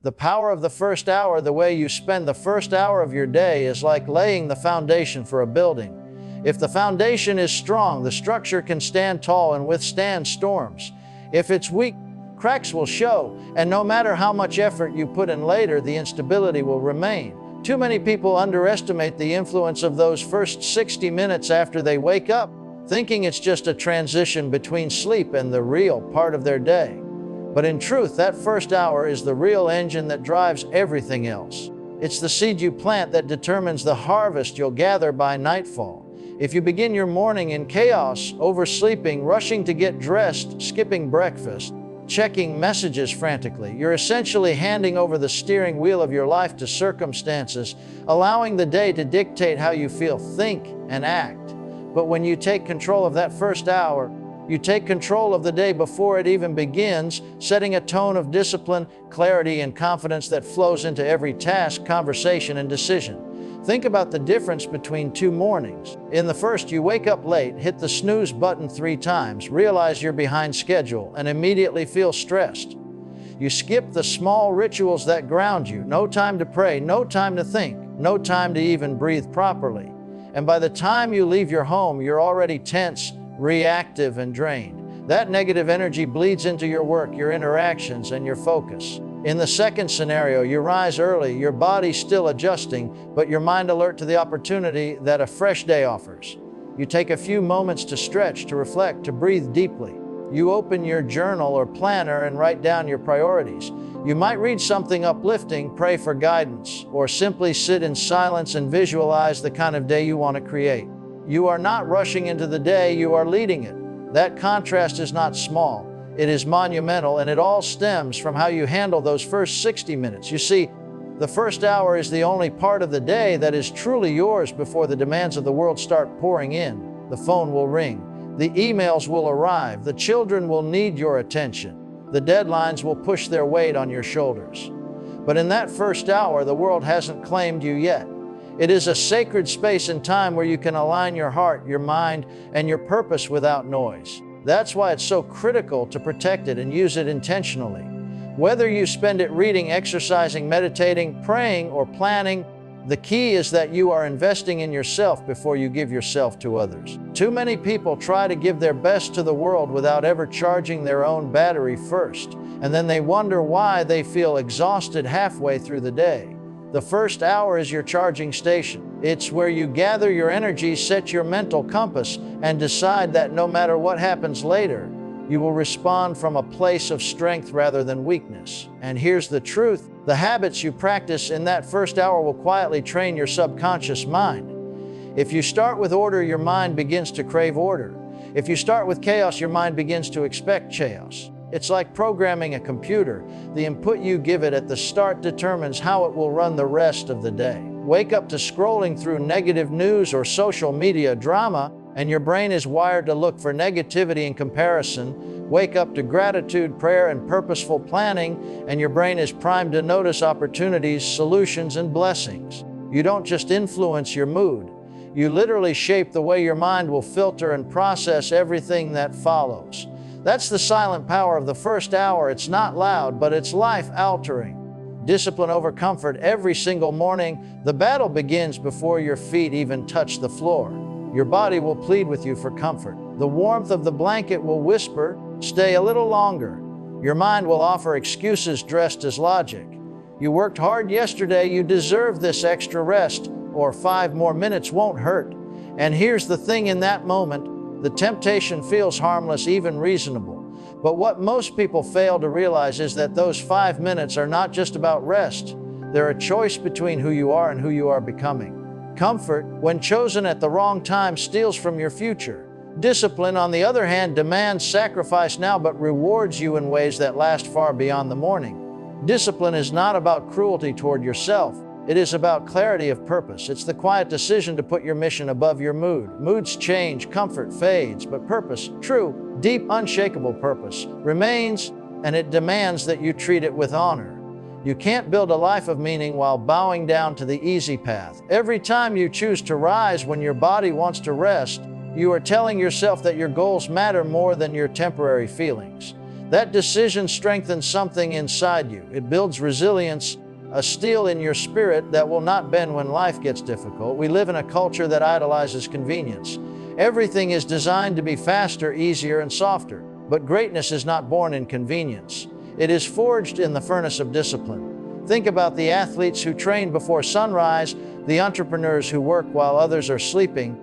The power of the first hour, the way you spend the first hour of your day, is like laying the foundation for a building. If the foundation is strong, the structure can stand tall and withstand storms. If it's weak, cracks will show, and no matter how much effort you put in later, the instability will remain. Too many people underestimate the influence of those first 60 minutes after they wake up, thinking it's just a transition between sleep and the real part of their day. But in truth, that first hour is the real engine that drives everything else. It's the seed you plant that determines the harvest you'll gather by nightfall. If you begin your morning in chaos, oversleeping, rushing to get dressed, skipping breakfast, checking messages frantically, you're essentially handing over the steering wheel of your life to circumstances, allowing the day to dictate how you feel, think, and act. But when you take control of that first hour, you take control of the day before it even begins, setting a tone of discipline, clarity, and confidence that flows into every task, conversation, and decision. Think about the difference between two mornings. In the first, you wake up late, hit the snooze button 3 times, realize you're behind schedule, and immediately feel stressed. You skip the small rituals that ground you. No time to pray, no time to think, no time to even breathe properly. And by the time you leave your home, you're already tense, reactive, and drained. That negative energy bleeds into your work, your interactions, and your focus. In the second scenario, you rise early, your body still adjusting, but your mind alert to the opportunity that a fresh day offers. You take a few moments to stretch, to reflect, to breathe deeply. You open your journal or planner and write down your priorities. You might read something uplifting, pray for guidance, or simply sit in silence and visualize the kind of day you want to create. You are not rushing into the day, you are leading it. That contrast is not small. It is monumental, and it all stems from how you handle those first 60 minutes. You see, the first hour is the only part of the day that is truly yours before the demands of the world start pouring in. The phone will ring, the emails will arrive, the children will need your attention, the deadlines will push their weight on your shoulders. But in that first hour, the world hasn't claimed you yet. It is a sacred space and time where you can align your heart, your mind, and your purpose without noise. That's why it's so critical to protect it and use it intentionally. Whether you spend it reading, exercising, meditating, praying, or planning, the key is that you are investing in yourself before you give yourself to others. Too many people try to give their best to the world without ever charging their own battery first, and then they wonder why they feel exhausted halfway through the day. The first hour is your charging station. It's where you gather your energy, set your mental compass, and decide that no matter what happens later, you will respond from a place of strength rather than weakness. And here's the truth: the habits you practice in that first hour will quietly train your subconscious mind. If you start with order, your mind begins to crave order. If you start with chaos, your mind begins to expect chaos. It's like programming a computer. The input you give it at the start determines how it will run the rest of the day. Wake up to scrolling through negative news or social media drama, and your brain is wired to look for negativity and comparison. Wake up to gratitude, prayer, and purposeful planning, and your brain is primed to notice opportunities, solutions, and blessings. You don't just influence your mood. You literally shape the way your mind will filter and process everything that follows. That's the silent power of the first hour. It's not loud, but it's life-altering. Discipline over comfort. Every single morning, the battle begins before your feet even touch the floor. Your body will plead with you for comfort. The warmth of the blanket will whisper, "Stay a little longer." Your mind will offer excuses dressed as logic. "You worked hard yesterday, you deserve this extra rest," or 5 more minutes won't hurt. And here's the thing: in that moment, the temptation feels harmless, even reasonable. But what most people fail to realize is that those 5 minutes are not just about rest. They're a choice between who you are and who you are becoming. Comfort, when chosen at the wrong time, steals from your future. Discipline, on the other hand, demands sacrifice now but rewards you in ways that last far beyond the morning. Discipline is not about cruelty toward yourself. It is about clarity of purpose. It's the quiet decision to put your mission above your mood. Moods change, comfort fades, but purpose, true, deep, unshakable purpose, remains, and it demands that you treat it with honor. You can't build a life of meaning while bowing down to the easy path. Every time you choose to rise when your body wants to rest, you are telling yourself that your goals matter more than your temporary feelings. That decision strengthens something inside you. It builds resilience, a steel in your spirit that will not bend when life gets difficult. We live in a culture that idolizes convenience. Everything is designed to be faster, easier, and softer. But greatness is not born in convenience. It is forged in the furnace of discipline. Think about the athletes who train before sunrise, the entrepreneurs who work while others are sleeping,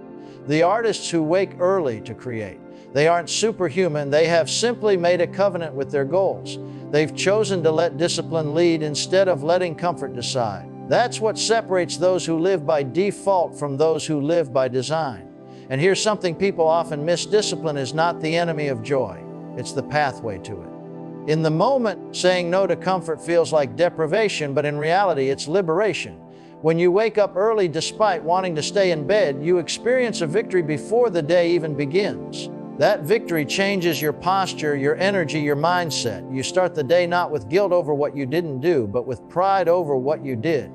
the artists who wake early to create. They aren't superhuman. They have simply made a covenant with their goals. They've chosen to let discipline lead instead of letting comfort decide. That's what separates those who live by default from those who live by design. And here's something people often miss: discipline is not the enemy of joy. It's the pathway to it. In the moment, saying no to comfort feels like deprivation, but in reality, it's liberation. When you wake up early despite wanting to stay in bed, you experience a victory before the day even begins. That victory changes your posture, your energy, your mindset. You start the day not with guilt over what you didn't do, but with pride over what you did.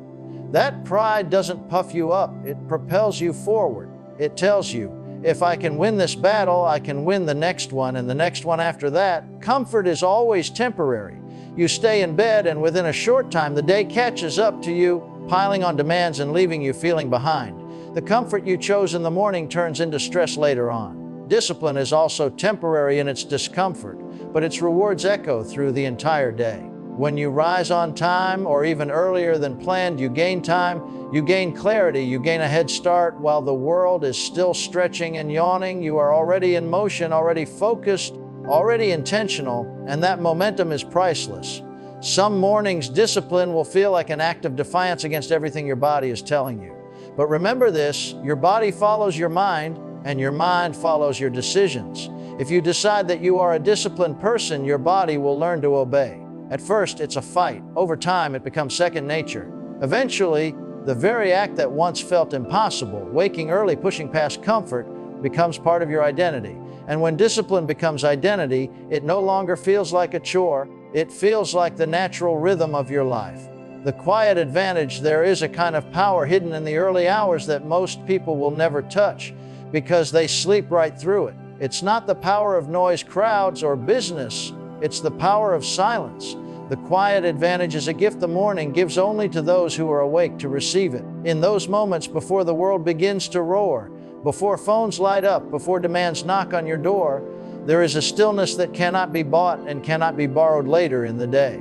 That pride doesn't puff you up, it propels you forward. It tells you, if I can win this battle, I can win the next one and the next one after that. Comfort is always temporary. You stay in bed, and within a short time, the day catches up to you, piling on demands and leaving you feeling behind. The comfort you chose in the morning turns into stress later on. Discipline is also temporary in its discomfort, but its rewards echo through the entire day. When you rise on time, or even earlier than planned, you gain time, you gain clarity, you gain a head start. While the world is still stretching and yawning, you are already in motion, already focused, already intentional, and that momentum is priceless. Some mornings, discipline will feel like an act of defiance against everything your body is telling you. But remember this: your body follows your mind, and your mind follows your decisions. If you decide that you are a disciplined person, your body will learn to obey. At first, it's a fight. Over time, it becomes second nature. Eventually, the very act that once felt impossible, waking early, pushing past comfort, becomes part of your identity. And when discipline becomes identity, it no longer feels like a chore. It feels like the natural rhythm of your life. The quiet advantage: there is a kind of power hidden in the early hours that most people will never touch, because they sleep right through it. It's not the power of noise, crowds, or business. It's the power of silence. The quiet advantage is a gift the morning gives only to those who are awake to receive it. In those moments before the world begins to roar, before phones light up, before demands knock on your door, there is a stillness that cannot be bought and cannot be borrowed later in the day.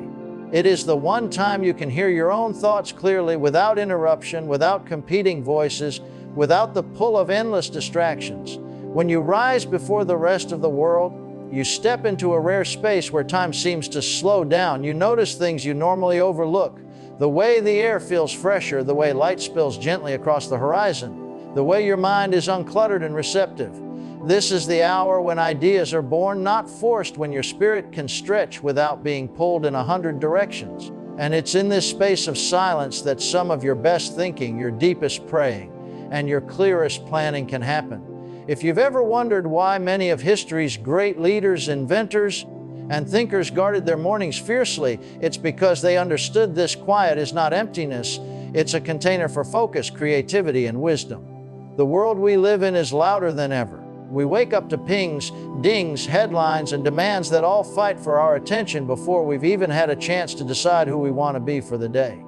It is the one time you can hear your own thoughts clearly, without interruption, without competing voices, without the pull of endless distractions. When you rise before the rest of the world, you step into a rare space where time seems to slow down. You notice things you normally overlook: the way the air feels fresher, the way light spills gently across the horizon, the way your mind is uncluttered and receptive. This is the hour when ideas are born, not forced, when your spirit can stretch without being pulled in 100 directions. And it's in this space of silence that some of your best thinking, your deepest praying, and your clearest planning can happen. If you've ever wondered why many of history's great leaders, inventors, and thinkers guarded their mornings fiercely, it's because they understood this quiet is not emptiness, it's a container for focus, creativity, and wisdom. The world we live in is louder than ever. We wake up to pings, dings, headlines, and demands that all fight for our attention before we've even had a chance to decide who we want to be for the day.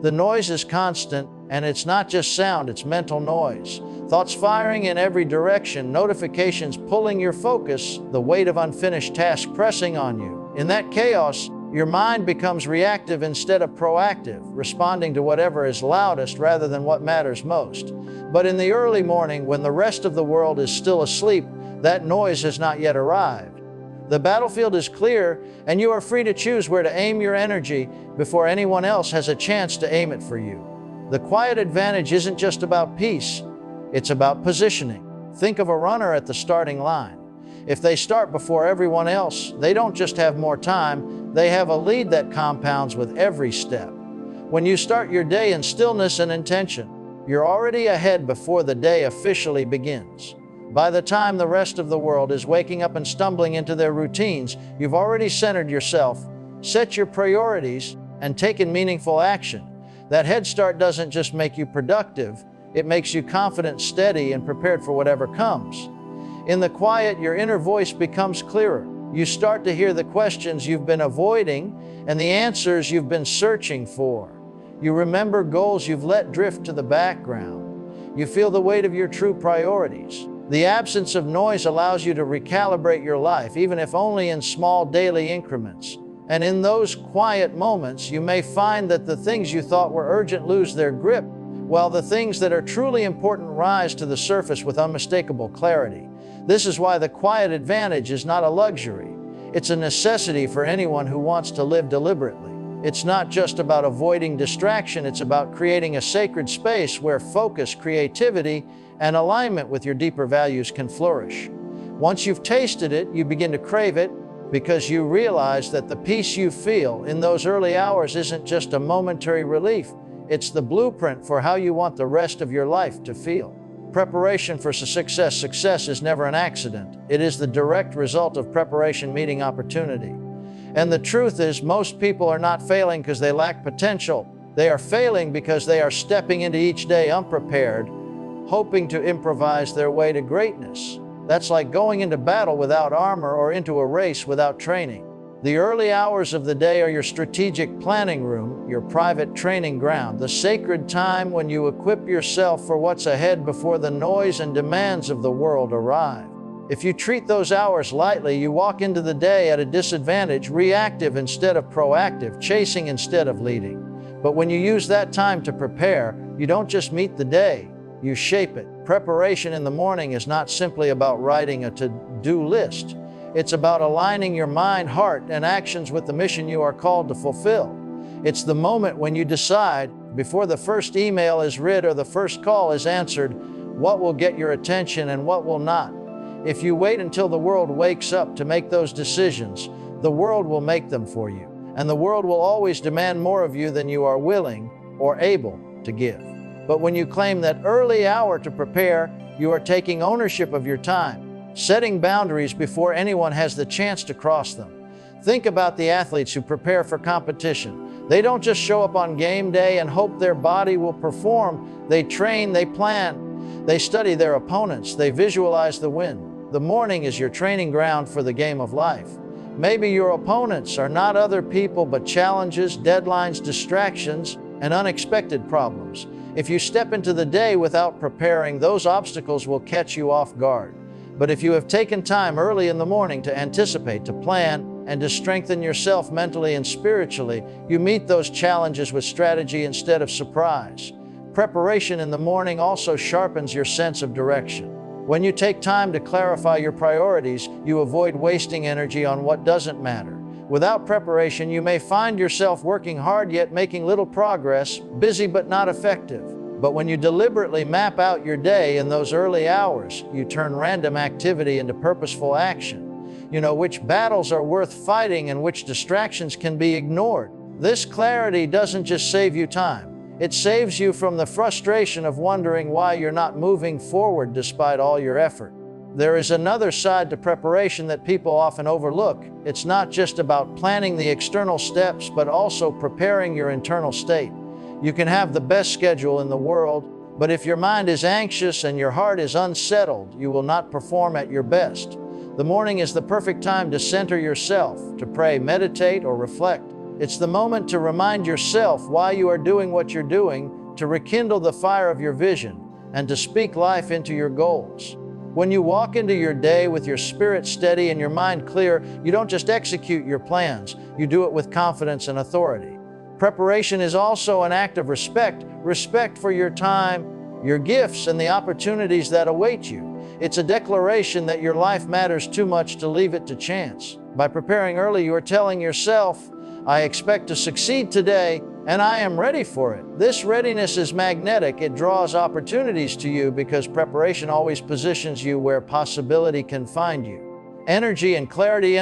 The noise is constant, and it's not just sound, it's mental noise. Thoughts firing in every direction, notifications pulling your focus, the weight of unfinished tasks pressing on you. In that chaos, your mind becomes reactive instead of proactive, responding to whatever is loudest rather than what matters most. But in the early morning, when the rest of the world is still asleep, that noise has not yet arrived. The battlefield is clear, and you are free to choose where to aim your energy before anyone else has a chance to aim it for you. The quiet advantage isn't just about peace, it's about positioning. Think of a runner at the starting line. If they start before everyone else, they don't just have more time, they have a lead that compounds with every step. When you start your day in stillness and intention, you're already ahead before the day officially begins. By the time the rest of the world is waking up and stumbling into their routines, you've already centered yourself, set your priorities, and taken meaningful action. That head start doesn't just make you productive, it makes you confident, steady, and prepared for whatever comes. In the quiet, your inner voice becomes clearer. You start to hear the questions you've been avoiding and the answers you've been searching for. You remember goals you've let drift to the background. You feel the weight of your true priorities. The absence of noise allows you to recalibrate your life, even if only in small daily increments. And in those quiet moments, you may find that the things you thought were urgent lose their grip, while the things that are truly important rise to the surface with unmistakable clarity. This is why the quiet advantage is not a luxury. It's a necessity for anyone who wants to live deliberately. It's not just about avoiding distraction, it's about creating a sacred space where focus, creativity, and alignment with your deeper values can flourish. Once you've tasted it, you begin to crave it, because you realize that the peace you feel in those early hours isn't just a momentary relief, it's the blueprint for how you want the rest of your life to feel. Preparation for success. Success is never an accident. It is the direct result of preparation meeting opportunity. And the truth is, most people are not failing because they lack potential. They are failing because they are stepping into each day unprepared, hoping to improvise their way to greatness. That's like going into battle without armor or into a race without training. The early hours of the day are your strategic planning room, your private training ground, the sacred time when you equip yourself for what's ahead before the noise and demands of the world arrive. If you treat those hours lightly, you walk into the day at a disadvantage, reactive instead of proactive, chasing instead of leading. But when you use that time to prepare, you don't just meet the day, you shape it. Preparation in the morning is not simply about writing a to-do list. It's about aligning your mind, heart, and actions with the mission you are called to fulfill. It's the moment when you decide, before the first email is read or the first call is answered, what will get your attention and what will not. If you wait until the world wakes up to make those decisions, the world will make them for you. And the world will always demand more of you than you are willing or able to give. But when you claim that early hour to prepare, you are taking ownership of your time, setting boundaries before anyone has the chance to cross them. Think about the athletes who prepare for competition. They don't just show up on game day and hope their body will perform. They train, they plan, they study their opponents, they visualize the win. The morning is your training ground for the game of life. Maybe your opponents are not other people but challenges, deadlines, distractions, and unexpected problems. If you step into the day without preparing, those obstacles will catch you off guard. But if you have taken time early in the morning to anticipate, to plan, and to strengthen yourself mentally and spiritually, you meet those challenges with strategy instead of surprise. Preparation in the morning also sharpens your sense of direction. When you take time to clarify your priorities, you avoid wasting energy on what doesn't matter. Without preparation, you may find yourself working hard yet making little progress, busy but not effective. But when you deliberately map out your day in those early hours, you turn random activity into purposeful action. You know which battles are worth fighting and which distractions can be ignored. This clarity doesn't just save you time. It saves you from the frustration of wondering why you're not moving forward despite all your effort. There is another side to preparation that people often overlook. It's not just about planning the external steps, but also preparing your internal state. You can have the best schedule in the world, but if your mind is anxious and your heart is unsettled, you will not perform at your best. The morning is the perfect time to center yourself, to pray, meditate, or reflect. It's the moment to remind yourself why you are doing what you're doing, to rekindle the fire of your vision, and to speak life into your goals. When you walk into your day with your spirit steady and your mind clear, you don't just execute your plans, you do it with confidence and authority. Preparation is also an act of respect for your time, your gifts, and the opportunities that await you. It's a declaration that your life matters too much to leave it to chance. By preparing early, you are telling yourself, I expect to succeed today, and I am ready for it. This readiness is magnetic. It draws opportunities to you because preparation always positions you where possibility can find you. Energy and clarity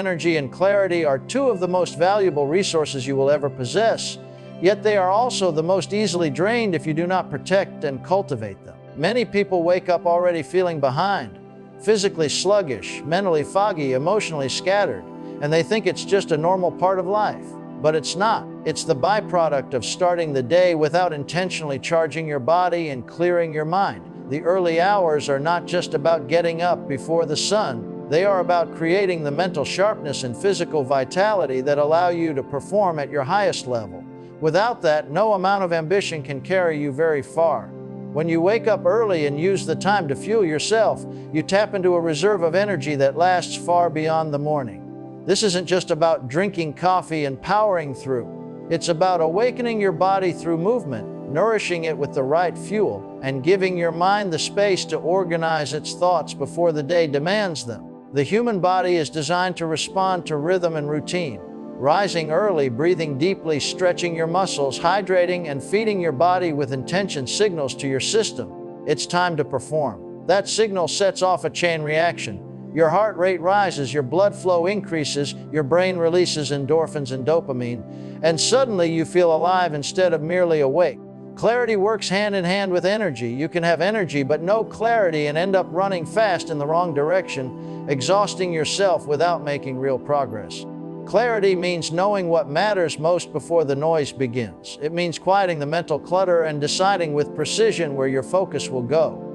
are two of the most valuable resources you will ever possess, yet they are also the most easily drained if you do not protect and cultivate them. Many people wake up already feeling behind, physically sluggish, mentally foggy, emotionally scattered, and they think it's just a normal part of life. But it's not. It's the byproduct of starting the day without intentionally charging your body and clearing your mind. The early hours are not just about getting up before the sun. They are about creating the mental sharpness and physical vitality that allow you to perform at your highest level. Without that, no amount of ambition can carry you very far. When you wake up early and use the time to fuel yourself, you tap into a reserve of energy that lasts far beyond the morning. This isn't just about drinking coffee and powering through. It's about awakening your body through movement, nourishing it with the right fuel, and giving your mind the space to organize its thoughts before the day demands them. The human body is designed to respond to rhythm and routine. Rising early, breathing deeply, stretching your muscles, hydrating, and feeding your body with intention signals to your system. It's time to perform. That signal sets off a chain reaction. Your heart rate rises, your blood flow increases, your brain releases endorphins and dopamine, and suddenly you feel alive instead of merely awake. Clarity works hand in hand with energy. You can have energy but no clarity and end up running fast in the wrong direction, exhausting yourself without making real progress. Clarity means knowing what matters most before the noise begins. It means quieting the mental clutter and deciding with precision where your focus will go.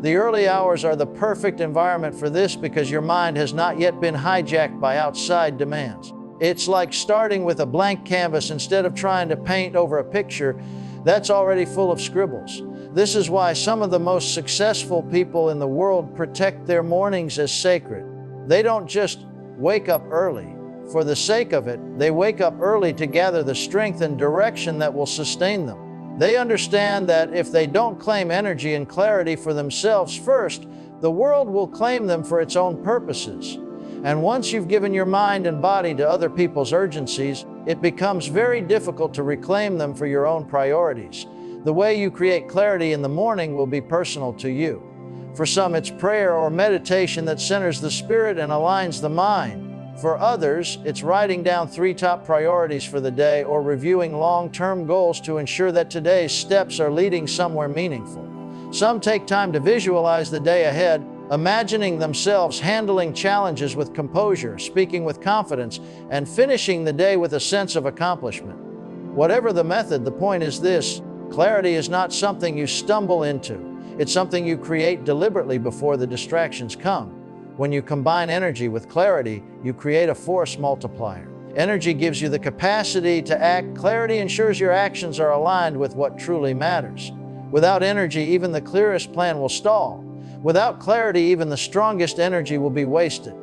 The early hours are the perfect environment for this because your mind has not yet been hijacked by outside demands. It's like starting with a blank canvas instead of trying to paint over a picture that's already full of scribbles. This is why some of the most successful people in the world protect their mornings as sacred. They don't just wake up early for the sake of it. They wake up early to gather the strength and direction that will sustain them. They understand that if they don't claim energy and clarity for themselves first, the world will claim them for its own purposes. And once you've given your mind and body to other people's urgencies, it becomes very difficult to reclaim them for your own priorities. The way you create clarity in the morning will be personal to you. For some, it's prayer or meditation that centers the spirit and aligns the mind. For others, it's writing down 3 top priorities for the day or reviewing long-term goals to ensure that today's steps are leading somewhere meaningful. Some take time to visualize the day ahead, imagining themselves handling challenges with composure, speaking with confidence, and finishing the day with a sense of accomplishment. Whatever the method, the point is this: clarity is not something you stumble into. It's something you create deliberately before the distractions come. When you combine energy with clarity, you create a force multiplier. Energy gives you the capacity to act. Clarity ensures your actions are aligned with what truly matters. Without energy, even the clearest plan will stall. Without clarity, even the strongest energy will be wasted.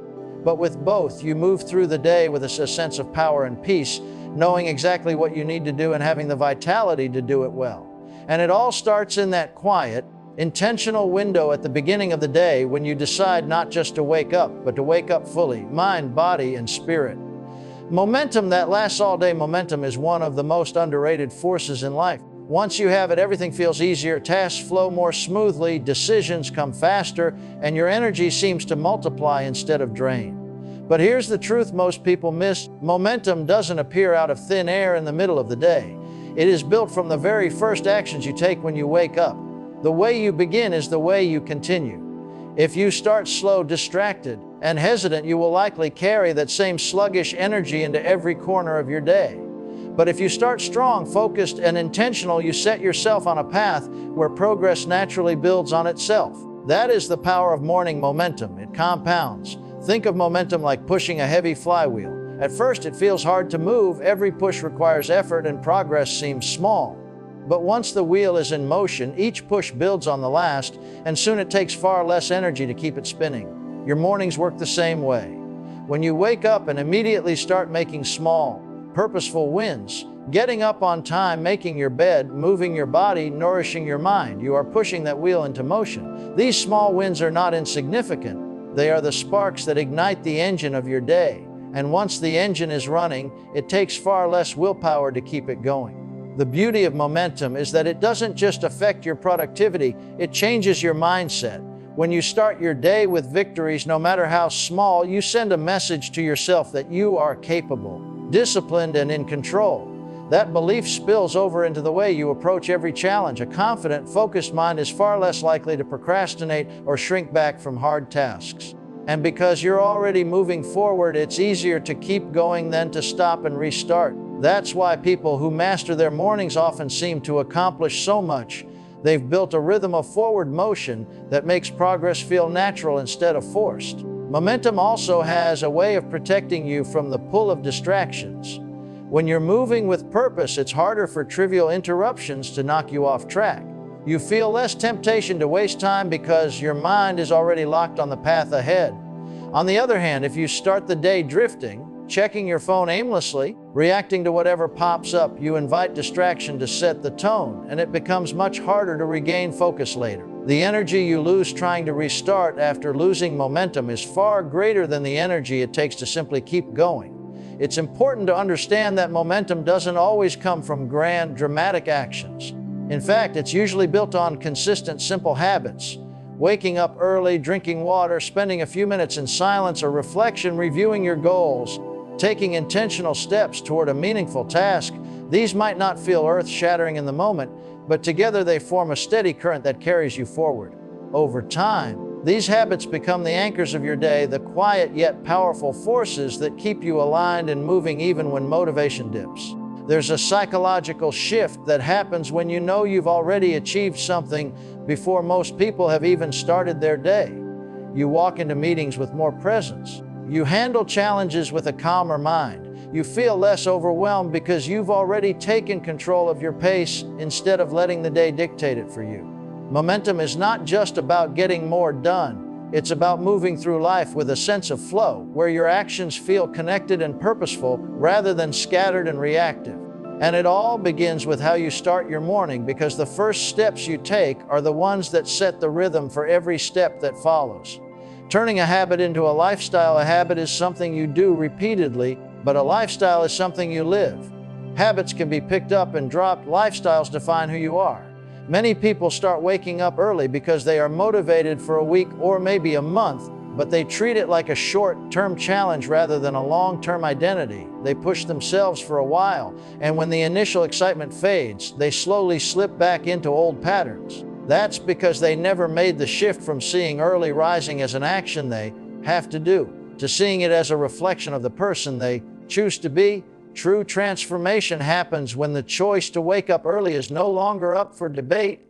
But with both, you move through the day with a sense of power and peace, knowing exactly what you need to do and having the vitality to do it well. And it all starts in that quiet, intentional window at the beginning of the day when you decide not just to wake up, but to wake up fully, mind, body, and spirit. Momentum that lasts all day. Momentum is one of the most underrated forces in life. Once you have it, everything feels easier, tasks flow more smoothly, decisions come faster, and your energy seems to multiply instead of drain. But here's the truth most people miss: momentum doesn't appear out of thin air in the middle of the day. It is built from the very first actions you take when you wake up. The way you begin is the way you continue. If you start slow, distracted, and hesitant, you will likely carry that same sluggish energy into every corner of your day. But if you start strong, focused, and intentional, you set yourself on a path where progress naturally builds on itself. That is the power of morning momentum. It compounds. Think of momentum like pushing a heavy flywheel. At first, it feels hard to move. Every push requires effort, and progress seems small. But once the wheel is in motion, each push builds on the last, and soon it takes far less energy to keep it spinning. Your mornings work the same way. When you wake up and immediately start making small, purposeful wins, getting up on time, making your bed, moving your body, nourishing your mind, you are pushing that wheel into motion. These small wins are not insignificant. They are the sparks that ignite the engine of your day. And once the engine is running, it takes far less willpower to keep it going. The beauty of momentum is that it doesn't just affect your productivity, it changes your mindset. When you start your day with victories, no matter how small, you send a message to yourself that you are capable, disciplined, and in control. That belief spills over into the way you approach every challenge. A confident, focused mind is far less likely to procrastinate or shrink back from hard tasks. And because you're already moving forward, it's easier to keep going than to stop and restart. That's why people who master their mornings often seem to accomplish so much. They've built a rhythm of forward motion that makes progress feel natural instead of forced. Momentum also has a way of protecting you from the pull of distractions. When you're moving with purpose, it's harder for trivial interruptions to knock you off track. You feel less temptation to waste time because your mind is already locked on the path ahead. On the other hand, if you start the day drifting, checking your phone aimlessly, reacting to whatever pops up, you invite distraction to set the tone, and it becomes much harder to regain focus later. The energy you lose trying to restart after losing momentum is far greater than the energy it takes to simply keep going. It's important to understand that momentum doesn't always come from grand, dramatic actions. In fact, it's usually built on consistent, simple habits. Waking up early, drinking water, spending a few minutes in silence or reflection, reviewing your goals, taking intentional steps toward a meaningful task. These might not feel earth-shattering in the moment, but together they form a steady current that carries you forward. Over time, these habits become the anchors of your day, the quiet yet powerful forces that keep you aligned and moving even when motivation dips. There's a psychological shift that happens when you know you've already achieved something before most people have even started their day. You walk into meetings with more presence. You handle challenges with a calmer mind. You feel less overwhelmed because you've already taken control of your pace instead of letting the day dictate it for you. Momentum is not just about getting more done. It's about moving through life with a sense of flow, where your actions feel connected and purposeful rather than scattered and reactive. And it all begins with how you start your morning, because the first steps you take are the ones that set the rhythm for every step that follows. Turning a habit into a lifestyle. A habit is something you do repeatedly, but a lifestyle is something you live. Habits can be picked up and dropped. Lifestyles define who you are. Many people start waking up early because they are motivated for a week or maybe a month, but they treat it like a short-term challenge rather than a long-term identity. They push themselves for a while, and when the initial excitement fades, they slowly slip back into old patterns. That's because they never made the shift from seeing early rising as an action they have to do, to seeing it as a reflection of the person they choose to be. True transformation happens when the choice to wake up early is no longer up for debate.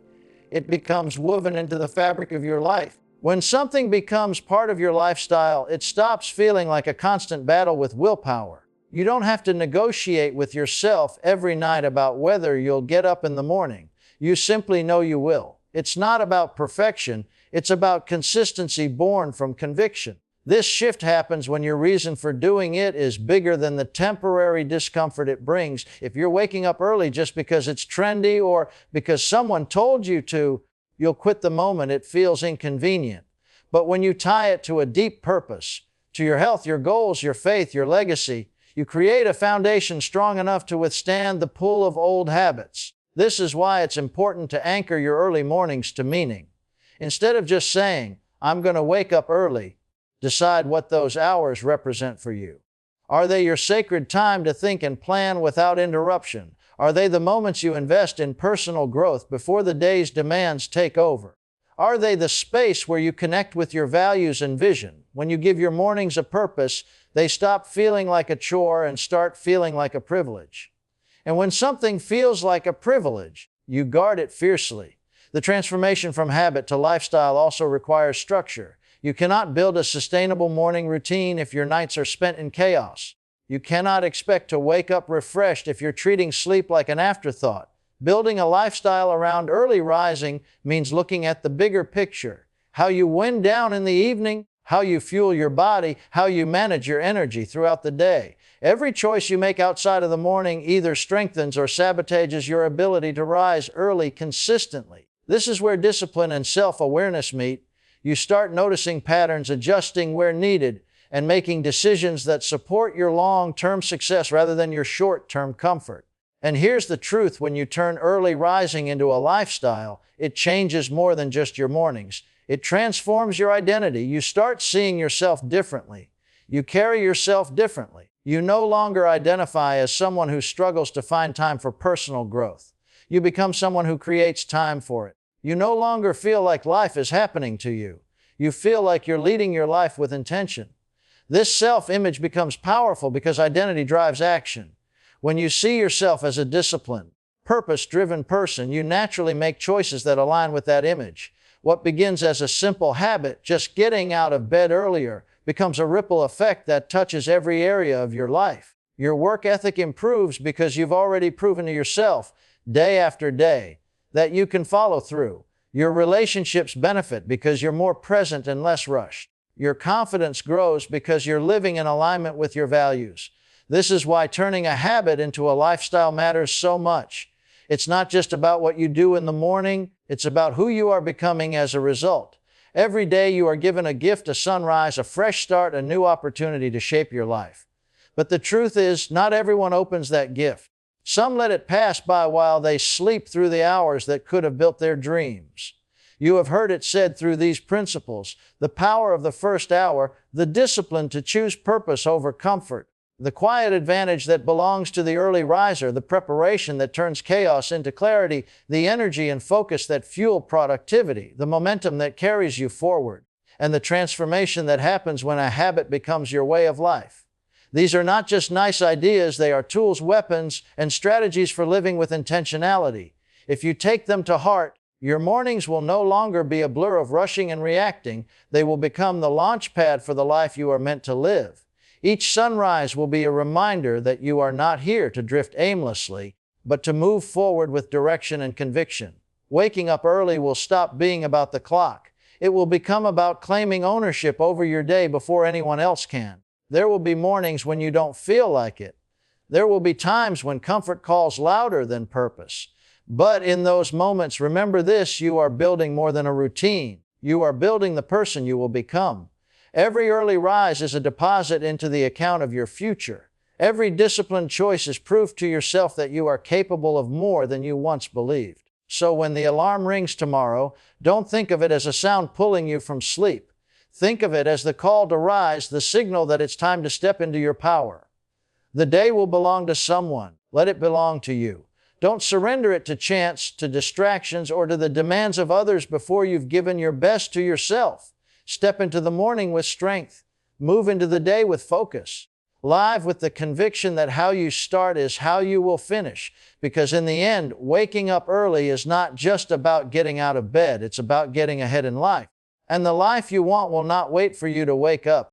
It becomes woven into the fabric of your life. When something becomes part of your lifestyle, it stops feeling like a constant battle with willpower. You don't have to negotiate with yourself every night about whether you'll get up in the morning. You simply know you will. It's not about perfection, it's about consistency born from conviction. This shift happens when your reason for doing it is bigger than the temporary discomfort it brings. If you're waking up early just because it's trendy or because someone told you to, you'll quit the moment it feels inconvenient. But when you tie it to a deep purpose, to your health, your goals, your faith, your legacy, you create a foundation strong enough to withstand the pull of old habits. This is why it's important to anchor your early mornings to meaning. Instead of just saying, "I'm going to wake up early," decide what those hours represent for you. Are they your sacred time to think and plan without interruption? Are they the moments you invest in personal growth before the day's demands take over? Are they the space where you connect with your values and vision? When you give your mornings a purpose, they stop feeling like a chore and start feeling like a privilege. And when something feels like a privilege, you guard it fiercely. The transformation from habit to lifestyle also requires structure. You cannot build a sustainable morning routine if your nights are spent in chaos. You cannot expect to wake up refreshed if you're treating sleep like an afterthought. Building a lifestyle around early rising means looking at the bigger picture. How you wind down in the evening, how you fuel your body, how you manage your energy throughout the day. Every choice you make outside of the morning either strengthens or sabotages your ability to rise early consistently. This is where discipline and self-awareness meet. You start noticing patterns, adjusting where needed, and making decisions that support your long-term success rather than your short-term comfort. And here's the truth: when you turn early rising into a lifestyle, it changes more than just your mornings. It transforms your identity. You start seeing yourself differently. You carry yourself differently. You no longer identify as someone who struggles to find time for personal growth. You become someone who creates time for it. You no longer feel like life is happening to you. You feel like you're leading your life with intention. This self-image becomes powerful because identity drives action. When you see yourself as a disciplined, purpose-driven person, you naturally make choices that align with that image. What begins as a simple habit, just getting out of bed earlier, becomes a ripple effect that touches every area of your life. Your work ethic improves because you've already proven to yourself, day after day, that you can follow through. Your relationships benefit because you're more present and less rushed. Your confidence grows because you're living in alignment with your values. This is why turning a habit into a lifestyle matters so much. It's not just about what you do in the morning, it's about who you are becoming as a result. Every day you are given a gift, a sunrise, a fresh start, a new opportunity to shape your life. But the truth is, not everyone opens that gift. Some let it pass by while they sleep through the hours that could have built their dreams. You have heard it said through these principles, the power of the first hour, the discipline to choose purpose over comfort, the quiet advantage that belongs to the early riser, the preparation that turns chaos into clarity, the energy and focus that fuel productivity, the momentum that carries you forward, and the transformation that happens when a habit becomes your way of life. These are not just nice ideas, they are tools, weapons, and strategies for living with intentionality. If you take them to heart, your mornings will no longer be a blur of rushing and reacting. They will become the launch pad for the life you are meant to live. Each sunrise will be a reminder that you are not here to drift aimlessly, but to move forward with direction and conviction. Waking up early will stop being about the clock. It will become about claiming ownership over your day before anyone else can. There will be mornings when you don't feel like it. There will be times when comfort calls louder than purpose. But in those moments, remember this: you are building more than a routine. You are building the person you will become. Every early rise is a deposit into the account of your future. Every disciplined choice is proof to yourself that you are capable of more than you once believed. So when the alarm rings tomorrow, don't think of it as a sound pulling you from sleep. Think of it as the call to rise, the signal that it's time to step into your power. The day will belong to someone. Let it belong to you. Don't surrender it to chance, to distractions, or to the demands of others before you've given your best to yourself. Step into the morning with strength. Move into the day with focus. Live with the conviction that how you start is how you will finish. Because in the end, waking up early is not just about getting out of bed. It's about getting ahead in life. And the life you want will not wait for you to wake up.